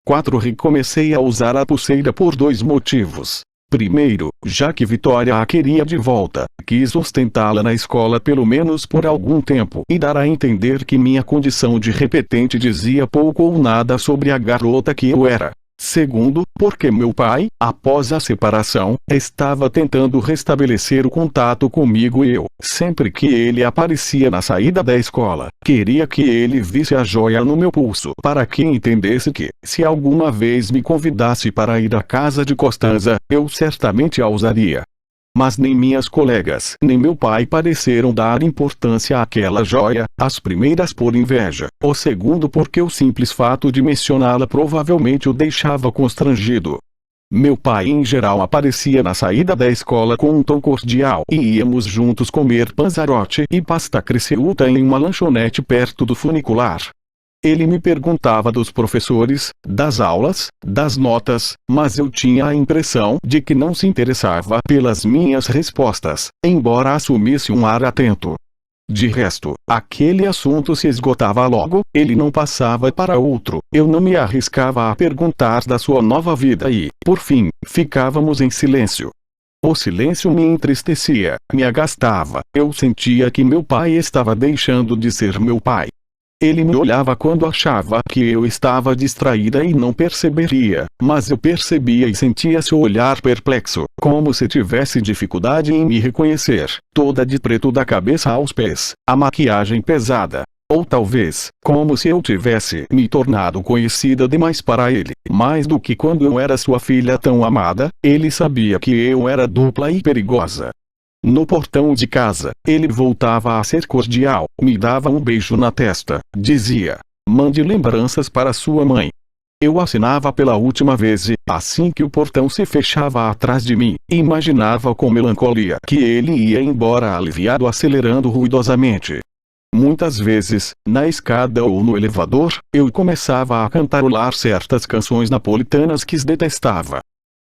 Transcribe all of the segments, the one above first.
4. Recomecei a usar a pulseira por 2 motivos. Primeiro, já que Vitória a queria de volta, quis ostentá-la na escola pelo menos por algum tempo e dar a entender que minha condição de repetente dizia pouco ou nada sobre a garota que eu era. Segundo, porque meu pai, após a separação, estava tentando restabelecer o contato comigo e eu, sempre que ele aparecia na saída da escola, queria que ele visse a joia no meu pulso para que entendesse que, se alguma vez me convidasse para ir à casa de Costanza, eu certamente a usaria. Mas nem minhas colegas nem meu pai pareceram dar importância àquela joia, as primeiras por inveja, o segundo porque o simples fato de mencioná-la provavelmente o deixava constrangido. Meu pai em geral aparecia na saída da escola com um tom cordial e íamos juntos comer panzarotti e pasta cresciuta em uma lanchonete perto do funicular. Ele me perguntava dos professores, das aulas, das notas, mas eu tinha a impressão de que não se interessava pelas minhas respostas, embora assumisse um ar atento. De resto, aquele assunto se esgotava logo, ele não passava para outro, eu não me arriscava a perguntar da sua nova vida e, por fim, ficávamos em silêncio. O silêncio me entristecia, me agastava, eu sentia que meu pai estava deixando de ser meu pai. Ele me olhava quando achava que eu estava distraída e não perceberia, mas eu percebia e sentia seu olhar perplexo, como se tivesse dificuldade em me reconhecer, toda de preto da cabeça aos pés, a maquiagem pesada. Ou talvez, como se eu tivesse me tornado conhecida demais para ele, mais do que quando eu era sua filha tão amada, ele sabia que eu era dupla e perigosa. No portão de casa, ele voltava a ser cordial, me dava um beijo na testa, dizia: "Mande lembranças para sua mãe." Eu assinava pela última vez e, assim que o portão se fechava atrás de mim, imaginava com melancolia que ele ia embora aliviado acelerando ruidosamente. Muitas vezes, na escada ou no elevador, eu começava a cantarolar certas canções napolitanas que detestava.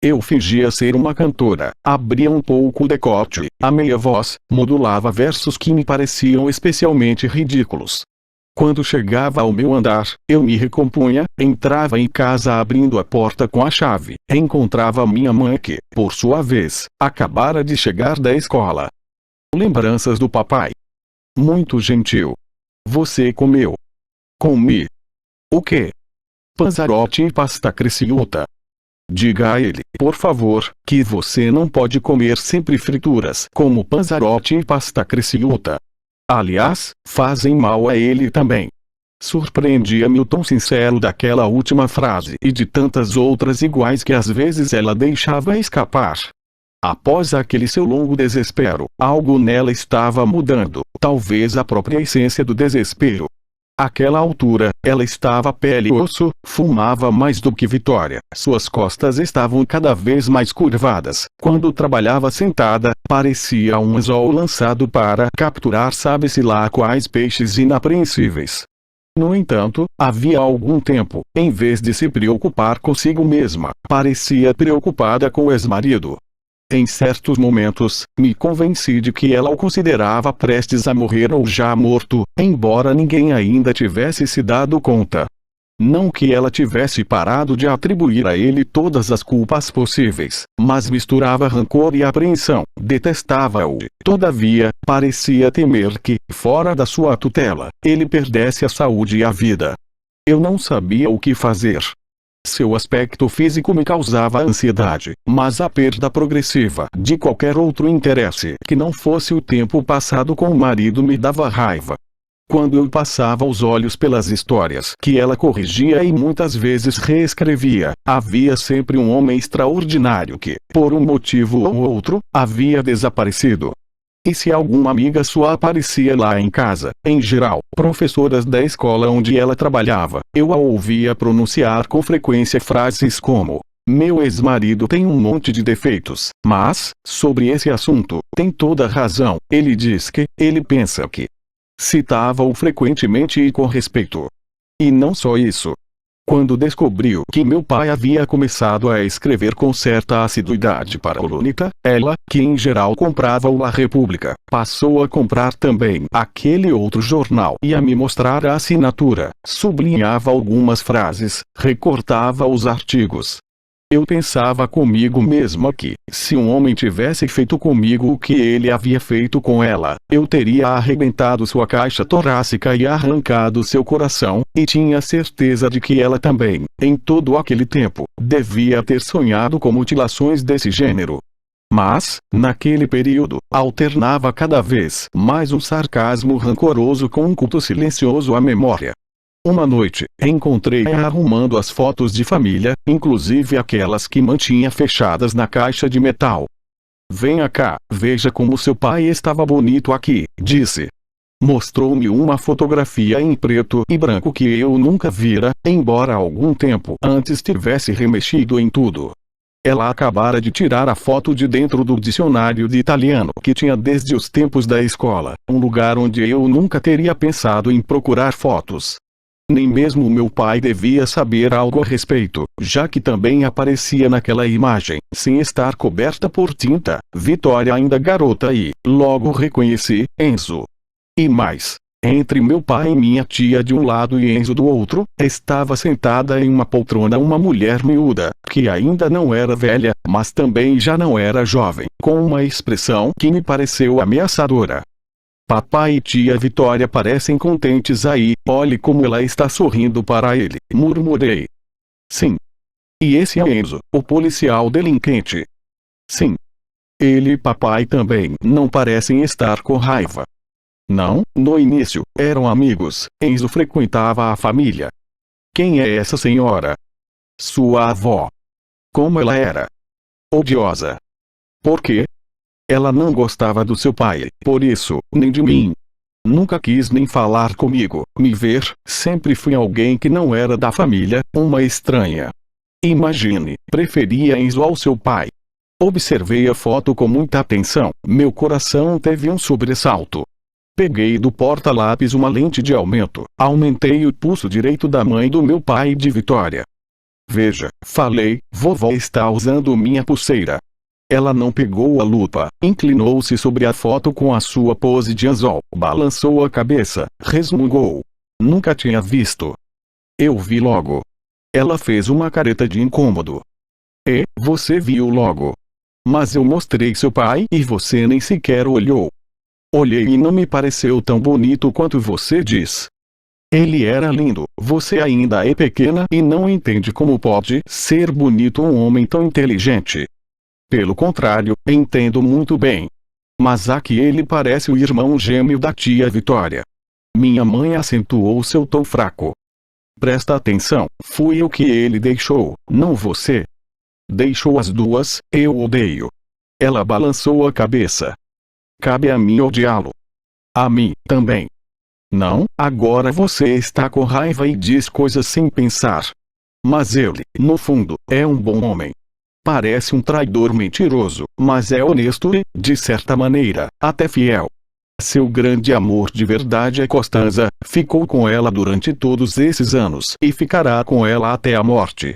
Eu fingia ser uma cantora, abria um pouco o decote, a meia voz, modulava versos que me pareciam especialmente ridículos. Quando chegava ao meu andar, eu me recompunha, entrava em casa abrindo a porta com a chave, encontrava minha mãe que, por sua vez, acabara de chegar da escola. Lembranças do papai. Muito gentil. Você comeu? Comi. O quê? Panzarotti e pasta cresciuta. Diga a ele, por favor, que você não pode comer sempre frituras como panzarotti e pasta cresciuta. Aliás, fazem mal a ele também. Surpreendia-me o tom sincero daquela última frase e de tantas outras iguais que às vezes ela deixava escapar. Após aquele seu longo desespero, algo nela estava mudando, talvez a própria essência do desespero. Àquela altura, ela estava pele e osso, fumava mais do que Vitória, suas costas estavam cada vez mais curvadas, quando trabalhava sentada, parecia um anzol lançado para capturar sabe-se lá quais peixes inapreensíveis. No entanto, havia algum tempo, em vez de se preocupar consigo mesma, parecia preocupada com o ex-marido. Em certos momentos, me convenci de que ela o considerava prestes a morrer ou já morto, embora ninguém ainda tivesse se dado conta. Não que ela tivesse parado de atribuir a ele todas as culpas possíveis, mas misturava rancor e apreensão, detestava-o. Todavia, parecia temer que, fora da sua tutela, ele perdesse a saúde e a vida. Eu não sabia o que fazer. Seu aspecto físico me causava ansiedade, mas a perda progressiva de qualquer outro interesse que não fosse o tempo passado com o marido me dava raiva. Quando eu passava os olhos pelas histórias que ela corrigia e muitas vezes reescrevia, havia sempre um homem extraordinário que, por um motivo ou outro, havia desaparecido. E se alguma amiga sua aparecia lá em casa, em geral, professoras da escola onde ela trabalhava, eu a ouvia pronunciar com frequência frases como: "Meu ex-marido tem um monte de defeitos, mas, sobre esse assunto, tem toda razão, ele diz que, ele pensa que." Citava-o frequentemente e com respeito. E não só isso. Quando descobriu que meu pai havia começado a escrever com certa assiduidade para a Lônica, ela, que em geral comprava o La República, passou a comprar também aquele outro jornal e a me mostrar a assinatura, sublinhava algumas frases, recortava os artigos. Eu pensava comigo mesma que, se um homem tivesse feito comigo o que ele havia feito com ela, eu teria arrebentado sua caixa torácica e arrancado seu coração, e tinha certeza de que ela também, em todo aquele tempo, devia ter sonhado com mutilações desse gênero. Mas, naquele período, alternava cada vez mais um sarcasmo rancoroso com um culto silencioso à memória. Uma noite, encontrei-a arrumando as fotos de família, inclusive aquelas que mantinha fechadas na caixa de metal. "Venha cá, veja como seu pai estava bonito aqui", disse. Mostrou-me uma fotografia em preto e branco que eu nunca vira, embora algum tempo antes tivesse remexido em tudo. Ela acabara de tirar a foto de dentro do dicionário de italiano que tinha desde os tempos da escola, um lugar onde eu nunca teria pensado em procurar fotos. Nem mesmo meu pai devia saber algo a respeito, já que também aparecia naquela imagem, sem estar coberta por tinta, Vitória ainda garota e, logo reconheci, Enzo. E mais, entre meu pai e minha tia de um lado e Enzo do outro, estava sentada em uma poltrona uma mulher miúda, que ainda não era velha, mas também já não era jovem, com uma expressão que me pareceu ameaçadora. "Papai e tia Vitória parecem contentes aí, olhe como ela está sorrindo para ele", murmurei. "Sim. E esse é Enzo, o policial delinquente." "Sim. Ele e papai também não parecem estar com raiva." "Não, no início, eram amigos, Enzo frequentava a família." "Quem é essa senhora?" "Sua avó." "Como ela era?" "Odiosa." "Por quê?" "Ela não gostava do seu pai, por isso, nem de mim. Nunca quis nem falar comigo, me ver, sempre fui alguém que não era da família, uma estranha." "Imagine, preferia Enzo ao seu pai." Observei a foto com muita atenção, meu coração teve um sobressalto. Peguei do porta-lápis uma lente de aumento, aumentei o pulso direito da mãe do meu pai e de Vitória. "Veja", falei, "vovó está usando minha pulseira." Ela não pegou a lupa, inclinou-se sobre a foto com a sua pose de anzol, balançou a cabeça, resmungou. "Nunca tinha visto." "Eu vi logo." Ela fez uma careta de incômodo. "E, você viu logo? Mas eu mostrei seu pai e você nem sequer olhou." "Olhei e não me pareceu tão bonito quanto você diz." "Ele era lindo, você ainda é pequena e não entende como pode ser bonito um homem tão inteligente." "Pelo contrário, entendo muito bem. Mas aqui ele parece o irmão gêmeo da tia Vitória." Minha mãe acentuou seu tom fraco. "Presta atenção, fui eu que ele deixou, não você." "Deixou as duas, eu odeio." Ela balançou a cabeça. "Cabe a mim odiá-lo." "A mim, também." "Não, agora você está com raiva e diz coisas sem pensar." "Mas ele, no fundo, é um bom homem. Parece um traidor mentiroso, mas é honesto e, de certa maneira, até fiel. Seu grande amor de verdade é Costanza, ficou com ela durante todos esses anos e ficará com ela até a morte.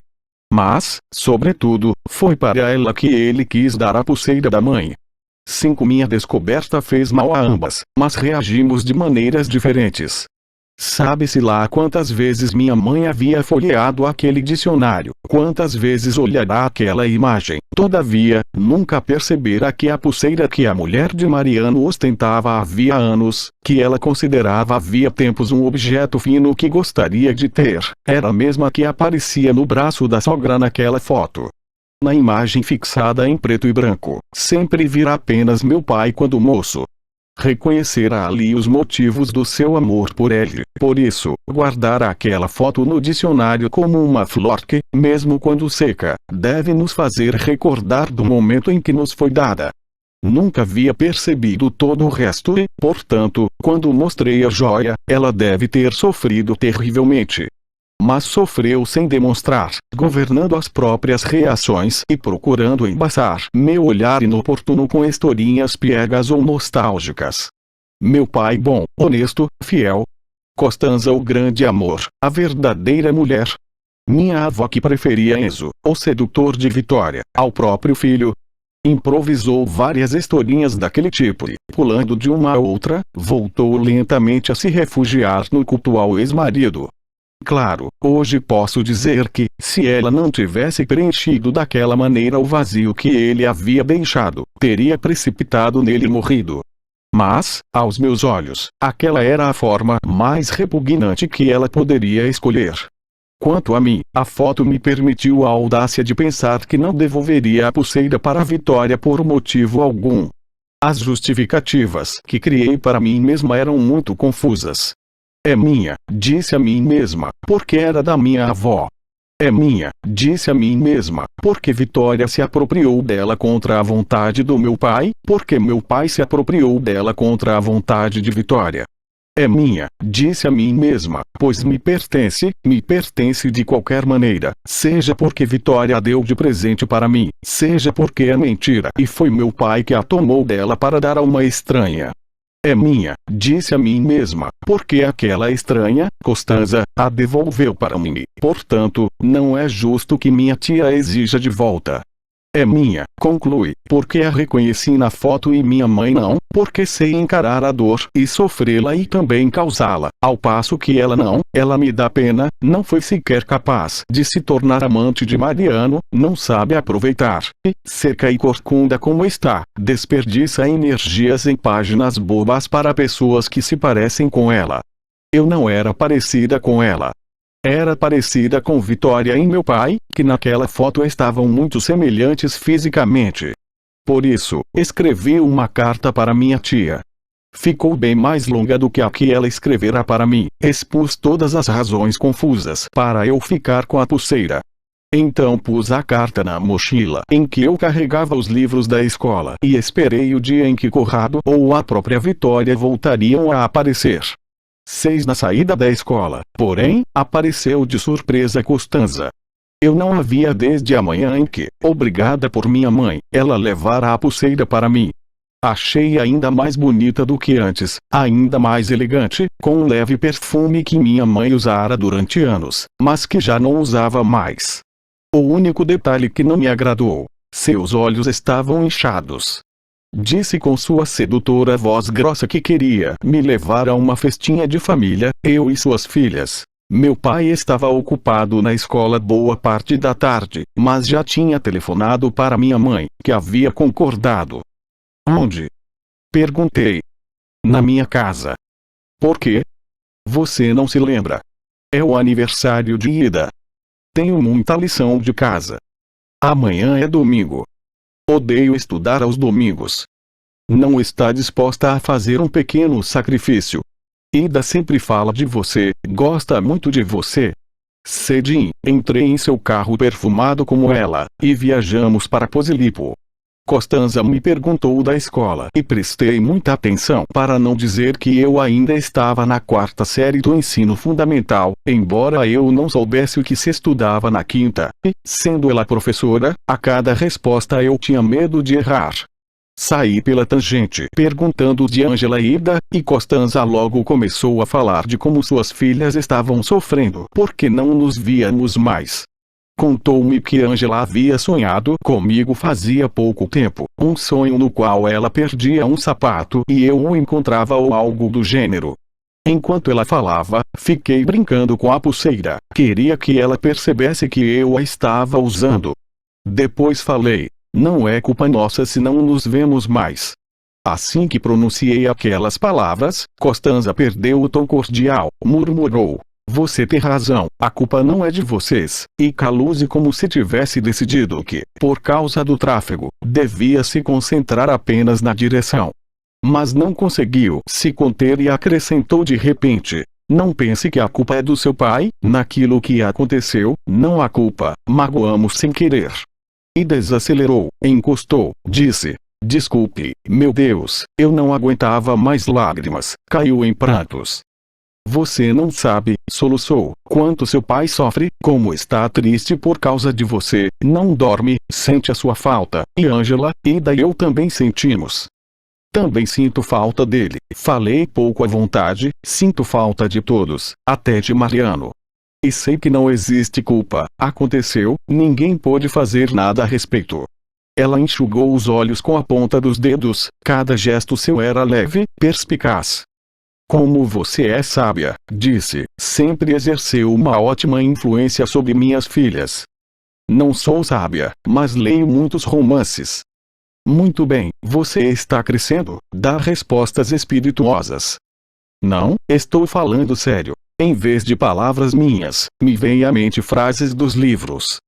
Mas, sobretudo, foi para ela que ele quis dar a pulseira da mãe. Minha descoberta fez mal a ambas, mas reagimos de maneiras diferentes. Sabe-se lá quantas vezes minha mãe havia folheado aquele dicionário, quantas vezes olhara aquela imagem, todavia, nunca percebera que a pulseira que a mulher de Mariano ostentava havia anos, que ela considerava havia tempos um objeto fino que gostaria de ter, era a mesma que aparecia no braço da sogra naquela foto. Na imagem fixada em preto e branco, sempre vira apenas meu pai quando moço. Reconhecerá ali os motivos do seu amor por ele, por isso, guardar aquela foto no dicionário como uma flor que, mesmo quando seca, deve nos fazer recordar do momento em que nos foi dada. Nunca havia percebido todo o resto e, portanto, quando mostrei a joia, ela deve ter sofrido terrivelmente. Mas sofreu sem demonstrar, governando as próprias reações e procurando embaçar meu olhar inoportuno com historinhas piegas ou nostálgicas. Meu pai bom, honesto, fiel. Costanza o grande amor, a verdadeira mulher. Minha avó, que preferia Enzo, o sedutor de Vitória, ao próprio filho, improvisou várias historinhas daquele tipo e, pulando de uma a outra, voltou lentamente a se refugiar no culto ao ex-marido. Claro, hoje posso dizer que, se ela não tivesse preenchido daquela maneira o vazio que ele havia deixado, teria precipitado nele e morrido. Mas, aos meus olhos, aquela era a forma mais repugnante que ela poderia escolher. Quanto a mim, a foto me permitiu a audácia de pensar que não devolveria a pulseira para a Vitória por motivo algum. As justificativas que criei para mim mesma eram muito confusas. É minha, disse a mim mesma, porque era da minha avó. É minha, disse a mim mesma, porque Vitória se apropriou dela contra a vontade do meu pai, porque meu pai se apropriou dela contra a vontade de Vitória. É minha, disse a mim mesma, pois me pertence de qualquer maneira, seja porque Vitória a deu de presente para mim, seja porque é mentira e foi meu pai que a tomou dela para dar a uma estranha. É minha, disse a mim mesma, porque aquela estranha, Costanza, a devolveu para mim e, portanto, não é justo que minha tia a exija de volta. É minha, conclui, porque a reconheci na foto e minha mãe não, porque sei encarar a dor e sofrê-la e também causá-la, ao passo que ela me dá pena, não foi sequer capaz de se tornar amante de Mariano, não sabe aproveitar, e, seca e corcunda como está, desperdiça energias em páginas bobas para pessoas que se parecem com ela. Eu não era parecida com ela. Era parecida com Vitória e meu pai, que naquela foto estavam muito semelhantes fisicamente. Por isso, escrevi uma carta para minha tia. Ficou bem mais longa do que a que ela escrevera para mim, expus todas as razões confusas para eu ficar com a pulseira. Então pus a carta na mochila em que eu carregava os livros da escola e esperei o dia em que Conrado ou a própria Vitória voltariam a aparecer. 6 na saída da escola, porém, apareceu de surpresa Costanza. Eu não a via desde a manhã em que, obrigada por minha mãe, ela levara a pulseira para mim. Achei ainda mais bonita do que antes, ainda mais elegante, com um leve perfume que minha mãe usara durante anos, mas que já não usava mais. O único detalhe que não me agradou: seus olhos estavam inchados. Disse com sua sedutora voz grossa que queria me levar a uma festinha de família, eu e suas filhas. Meu pai estava ocupado na escola boa parte da tarde, mas já tinha telefonado para minha mãe, que havia concordado. Onde? Perguntei. Na minha casa. Por quê? Você não se lembra? É o aniversário de Ida. Tenho muita lição de casa. Amanhã é domingo. Odeio estudar aos domingos. Não está disposta a fazer um pequeno sacrifício? Ida sempre fala de você, gosta muito de você. Cedinho, entrei em seu carro perfumado como ela, e viajamos para Posillipo. Costanza me perguntou da escola e prestei muita atenção para não dizer que eu ainda estava na 4ª série do ensino fundamental, embora eu não soubesse o que se estudava na 5ª, e, sendo ela professora, a cada resposta eu tinha medo de errar. Saí pela tangente perguntando de Ângela e Ida, e Costanza logo começou a falar de como suas filhas estavam sofrendo porque não nos víamos mais. Contou-me que Ângela havia sonhado comigo fazia pouco tempo, um sonho no qual ela perdia um sapato e eu o encontrava ou algo do gênero. Enquanto ela falava, fiquei brincando com a pulseira, queria que ela percebesse que eu a estava usando. Depois falei: não é culpa nossa se não nos vemos mais. Assim que pronunciei aquelas palavras, Costanza perdeu o tom cordial, murmurou: você tem razão, a culpa não é de vocês, e calou-se como se tivesse decidido que, por causa do tráfego, devia se concentrar apenas na direção. Mas não conseguiu se conter e acrescentou de repente: não pense que a culpa é do seu pai, naquilo que aconteceu, não há culpa, magoamos sem querer. E desacelerou, encostou, disse: desculpe, meu Deus, eu não aguentava mais lágrimas, caiu em prantos. Você não sabe, soluçou, quanto seu pai sofre, como está triste por causa de você, não dorme, sente a sua falta, e Ângela, Ida e eu também sentimos. Também sinto falta dele, falei pouco à vontade, sinto falta de todos, até de Mariano. E sei que não existe culpa. Aconteceu, ninguém pôde fazer nada a respeito. Ela enxugou os olhos com a ponta dos dedos, cada gesto seu era leve, perspicaz. Como você é sábia, disse, sempre exerceu uma ótima influência sobre minhas filhas. Não sou sábia, mas leio muitos romances. Muito bem, você está crescendo, dá respostas espirituosas. Não, estou falando sério. Em vez de palavras minhas, me vêm à mente frases dos livros.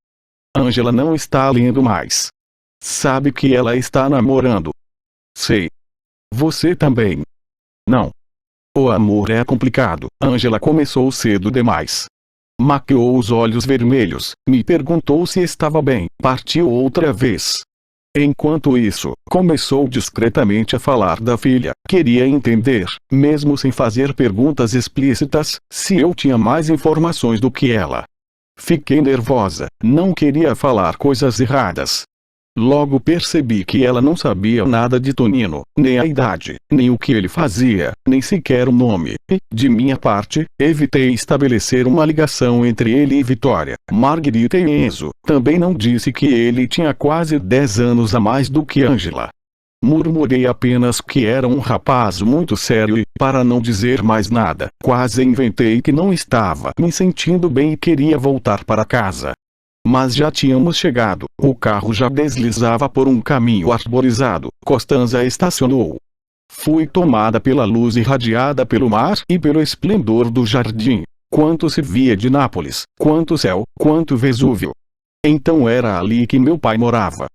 Angela não está lendo mais. Sabe que ela está namorando. Sei. Você também. Não. O amor é complicado. Angela começou cedo demais. Maquiou os olhos vermelhos, me perguntou se estava bem, partiu outra vez. Enquanto isso, começou discretamente a falar da filha. Queria entender, mesmo sem fazer perguntas explícitas, se eu tinha mais informações do que ela. Fiquei nervosa, não queria falar coisas erradas. Logo percebi que ela não sabia nada de Tonino, nem a idade, nem o que ele fazia, nem sequer o nome. E, de minha parte, evitei estabelecer uma ligação entre ele e Vitória, Margherita e Enzo. Também não disse que ele tinha quase 10 anos a mais do que Angela. Murmurei apenas que era um rapaz muito sério e, para não dizer mais nada, quase inventei que não estava me sentindo bem e queria voltar para casa. Mas já tínhamos chegado, o carro já deslizava por um caminho arborizado, Costanza estacionou. Fui tomada pela luz irradiada pelo mar e pelo esplendor do jardim. Quanto se via de Nápoles, quanto céu, quanto Vesúvio. Então era ali que meu pai morava.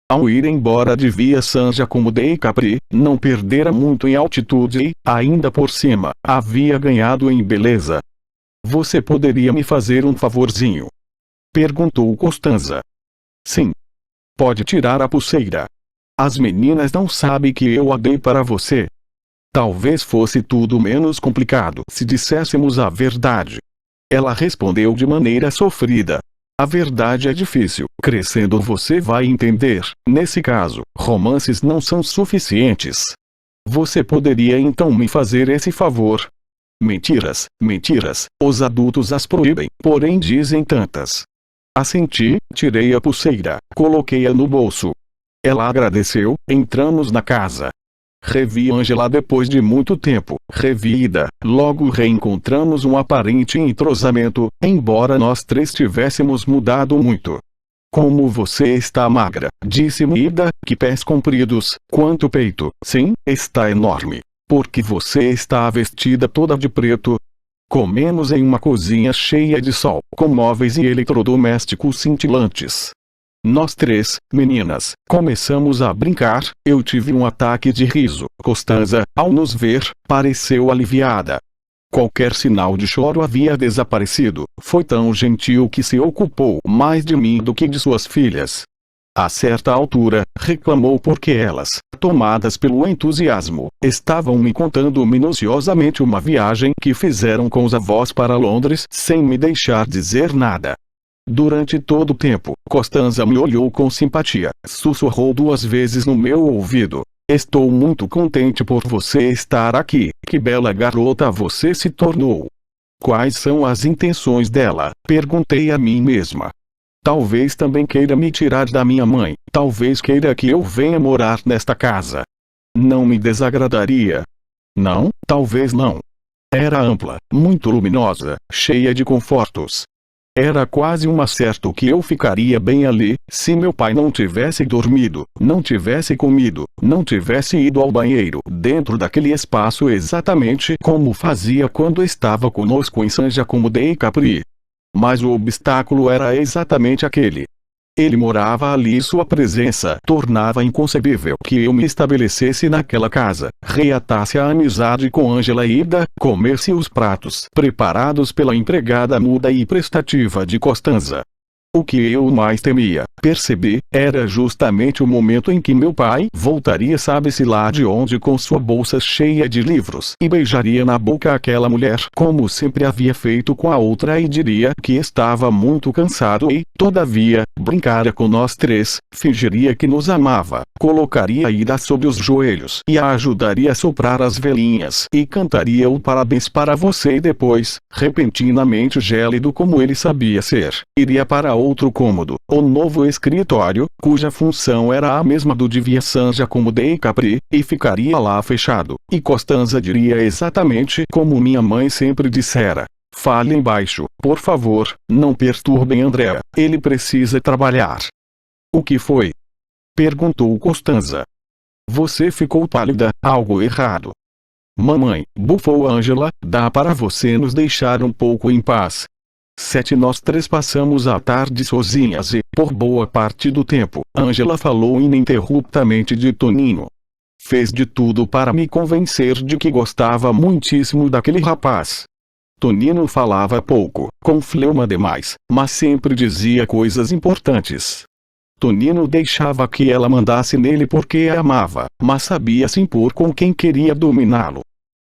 Ao ir embora de Via San Giacomo dei Capri, não perdera muito em altitude e, ainda por cima, havia ganhado em beleza. Você poderia me fazer um favorzinho? Perguntou Costanza. Sim. Pode tirar a pulseira. As meninas não sabem que eu a dei para você. Talvez fosse tudo menos complicado se disséssemos a verdade. Ela respondeu de maneira sofrida. A verdade é difícil. Crescendo você vai entender. Nesse caso, romances não são suficientes. Você poderia então me fazer esse favor? Mentiras, mentiras. Os adultos as proíbem, porém dizem tantas. Assenti, tirei a pulseira, coloquei-a no bolso. Ela agradeceu, entramos na casa. Revi Angela depois de muito tempo, revi Ida, logo reencontramos um aparente entrosamento, embora nós três tivéssemos mudado muito. Como você está magra, disse-me Ida, que pés compridos, quanto peito, sim, está enorme. Porque você está vestida toda de preto? Comemos em uma cozinha cheia de sol, com móveis e eletrodomésticos cintilantes. Nós três, meninas, começamos a brincar. Eu tive um ataque de riso. Costanza, ao nos ver, pareceu aliviada. Qualquer sinal de choro havia desaparecido. Foi tão gentil que se ocupou mais de mim do que de suas filhas. A certa altura, reclamou porque elas, tomadas pelo entusiasmo, estavam me contando minuciosamente uma viagem que fizeram com os avós para Londres sem me deixar dizer nada. Durante todo o tempo, Costanza me olhou com simpatia, sussurrou 2 vezes no meu ouvido. Estou muito contente por você estar aqui, que bela garota você se tornou. Quais são as intenções dela? Perguntei a mim mesma. Talvez também queira me tirar da minha mãe, talvez queira que eu venha morar nesta casa. Não me desagradaria. Não, talvez não. Era ampla, muito luminosa, cheia de confortos. Era quase um certo que eu ficaria bem ali, se meu pai não tivesse dormido, não tivesse comido, não tivesse ido ao banheiro, dentro daquele espaço exatamente como fazia quando estava conosco em San Giacomo dei Capri. Mas o obstáculo era exatamente aquele. Ele morava ali e sua presença tornava inconcebível que eu me estabelecesse naquela casa, reatasse a amizade com Angela e Ida, comesse os pratos preparados pela empregada muda e prestativa de Costanza. O que eu mais temia, percebi, era justamente o momento em que meu pai voltaria sabe-se lá de onde com sua bolsa cheia de livros e beijaria na boca aquela mulher como sempre havia feito com a outra e diria que estava muito cansado e, todavia, brincara com nós três, fingiria que nos amava, colocaria Ida sobre os joelhos e a ajudaria a soprar as velhinhas e cantaria o parabéns para você e depois, repentinamente gélido como ele sabia ser, iria para outro cômodo, o novo escritório, cuja função era a mesma do de Viasanja como de Capri, e ficaria lá fechado, e Costanza diria exatamente como minha mãe sempre dissera: falem baixo, por favor, não perturbem Andrea, ele precisa trabalhar. O que foi? Perguntou Costanza. Você ficou pálida, algo errado. Mamãe, bufou Angela, dá para você nos deixar um pouco em paz. Nós três passamos a tarde sozinhas e, por boa parte do tempo, Angela falou ininterruptamente de Tonino. Fez de tudo para me convencer de que gostava muitíssimo daquele rapaz. Tonino falava pouco, com fleuma demais, mas sempre dizia coisas importantes. Tonino deixava que ela mandasse nele porque a amava, mas sabia se impor com quem queria dominá-lo.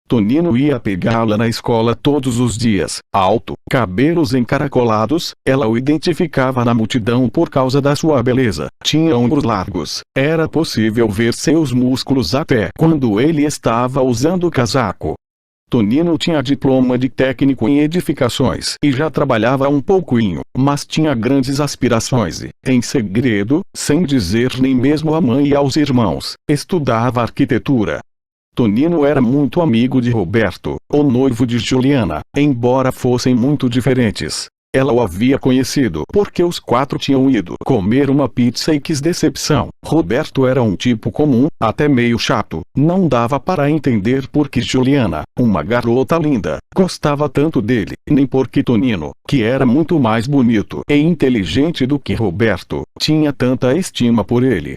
Tonino ia pegá-la na escola todos os dias, alto, cabelos encaracolados, ela o identificava na multidão por causa da sua beleza, tinha ombros largos, era possível ver seus músculos até quando ele estava usando casaco. Tonino tinha diploma de técnico em edificações e já trabalhava um pouquinho, mas tinha grandes aspirações e, em segredo, sem dizer nem mesmo à mãe e aos irmãos, estudava arquitetura. Tonino era muito amigo de Roberto, o noivo de Juliana, embora fossem muito diferentes. Ela o havia conhecido porque os quatro tinham ido comer uma pizza e quis decepção. Roberto era um tipo comum, até meio chato, não dava para entender por que Juliana, uma garota linda, gostava tanto dele, nem porque Tonino, que era muito mais bonito e inteligente do que Roberto, tinha tanta estima por ele.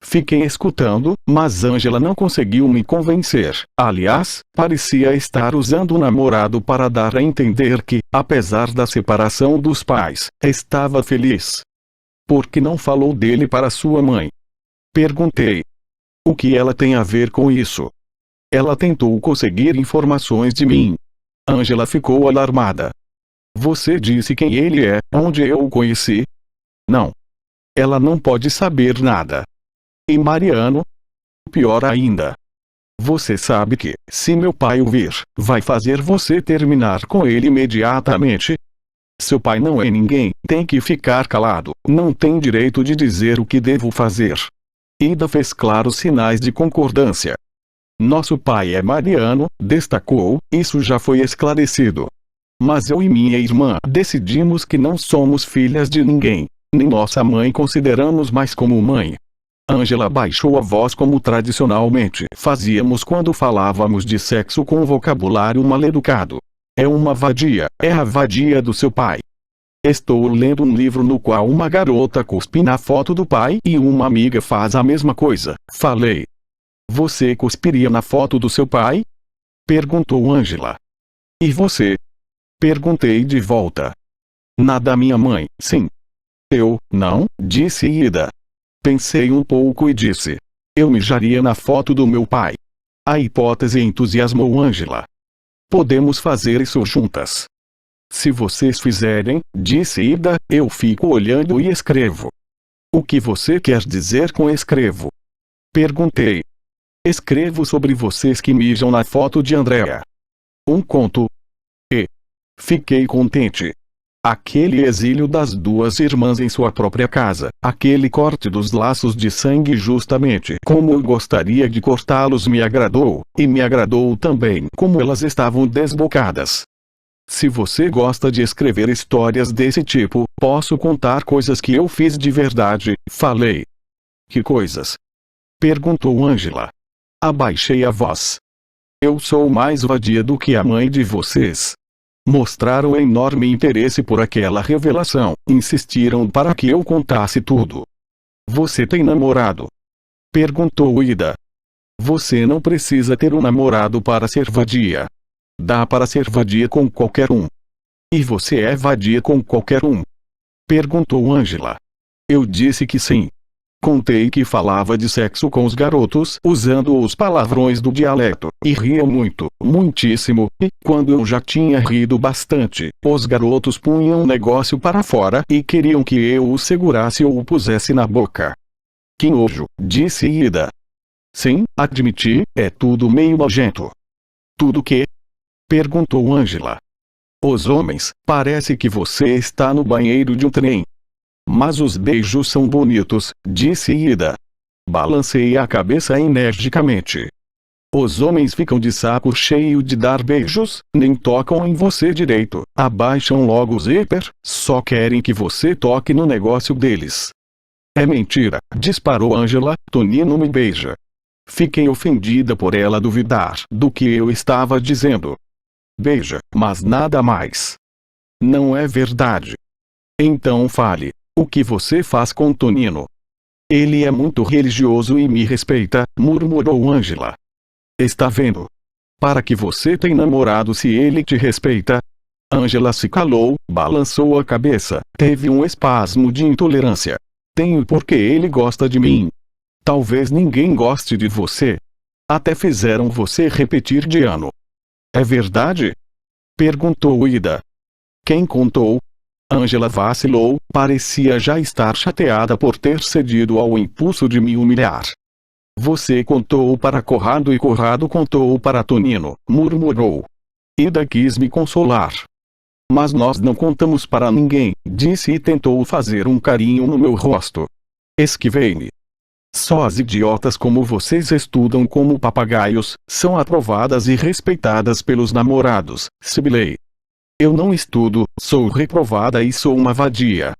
Fiquei escutando, mas Angela não conseguiu me convencer. Aliás, parecia estar usando o namorado para dar a entender que, apesar da separação dos pais, estava feliz. Por que não falou dele para sua mãe? Perguntei. O que ela tem a ver com isso? Ela tentou conseguir informações de mim. Angela ficou alarmada. Você disse quem ele é, onde eu o conheci? Não. Ela não pode saber nada. E Mariano? Pior ainda. Você sabe que, se meu pai o vir, vai fazer você terminar com ele imediatamente? Seu pai não é ninguém, tem que ficar calado, não tem direito de dizer o que devo fazer. Ida fez claros sinais de concordância. Nosso pai é Mariano, destacou, isso já foi esclarecido. Mas eu e minha irmã decidimos que não somos filhas de ninguém, nem nossa mãe consideramos mais como mãe. Angela baixou a voz como tradicionalmente fazíamos quando falávamos de sexo com vocabulário mal-educado. É uma vadia, é a vadia do seu pai. Estou lendo um livro no qual uma garota cuspe na foto do pai e uma amiga faz a mesma coisa, falei. Você cuspiria na foto do seu pai? Perguntou Angela. E você? Perguntei de volta. Na da minha mãe, sim. Eu, não, disse Ida. Pensei um pouco e disse. Eu mijaria na foto do meu pai. A hipótese entusiasmou Angela. Podemos fazer isso juntas. Se vocês fizerem, disse Ida, eu fico olhando e escrevo. O que você quer dizer com escrevo? Perguntei. Escrevo sobre vocês que mijam na foto de Andrea. Um conto. E fiquei contente. Aquele exílio das duas irmãs em sua própria casa, aquele corte dos laços de sangue justamente como eu gostaria de cortá-los me agradou, e me agradou também como elas estavam desbocadas. Se você gosta de escrever histórias desse tipo, posso contar coisas que eu fiz de verdade, falei. Que coisas? Perguntou Angela. Abaixei a voz. Eu sou mais vadia do que a mãe de vocês. Mostraram enorme interesse por aquela revelação, insistiram para que eu contasse tudo. Você tem namorado? Perguntou Ida. Você não precisa ter um namorado para ser vadia. Dá para ser vadia com qualquer um. E você é vadia com qualquer um. Perguntou Ângela. Eu disse que sim. Contei que falava de sexo com os garotos usando os palavrões do dialeto, e riam muito, muitíssimo, e, quando eu já tinha rido bastante, os garotos punham o negócio para fora e queriam que eu o segurasse ou o pusesse na boca. Que nojo, disse Ida. Sim, admiti, é tudo meio nojento. Tudo que? Perguntou Ângela. Os homens, parece que você está no banheiro de um trem. Mas os beijos são bonitos, disse Ida. Balancei a cabeça energicamente. Os homens ficam de saco cheio de dar beijos, nem tocam em você direito, abaixam logo o zíper, só querem que você toque no negócio deles. É mentira, disparou Ângela, Tonino me beija. Fiquei ofendida por ela duvidar do que eu estava dizendo. Beija, mas nada mais. Não é verdade. Então fale. O que você faz com Tonino? Ele é muito religioso e me respeita, murmurou Ângela. Está vendo? Para que você tem namorado se ele te respeita? Ângela se calou, balançou a cabeça, teve um espasmo de intolerância. Tenho porque ele gosta de mim. Talvez ninguém goste de você. Até fizeram você repetir de ano. É verdade? Perguntou Ida. Quem contou? Ângela vacilou, parecia já estar chateada por ter cedido ao impulso de me humilhar. Você contou para Corrado e Corrado contou para Tonino, murmurou. Ida quis me consolar. Mas nós não contamos para ninguém, disse e tentou fazer um carinho no meu rosto. Esquivei-me. Só as idiotas como vocês estudam como papagaios, são aprovadas e respeitadas pelos namorados, sibilei. Eu não estudo, sou reprovada e sou uma vadia.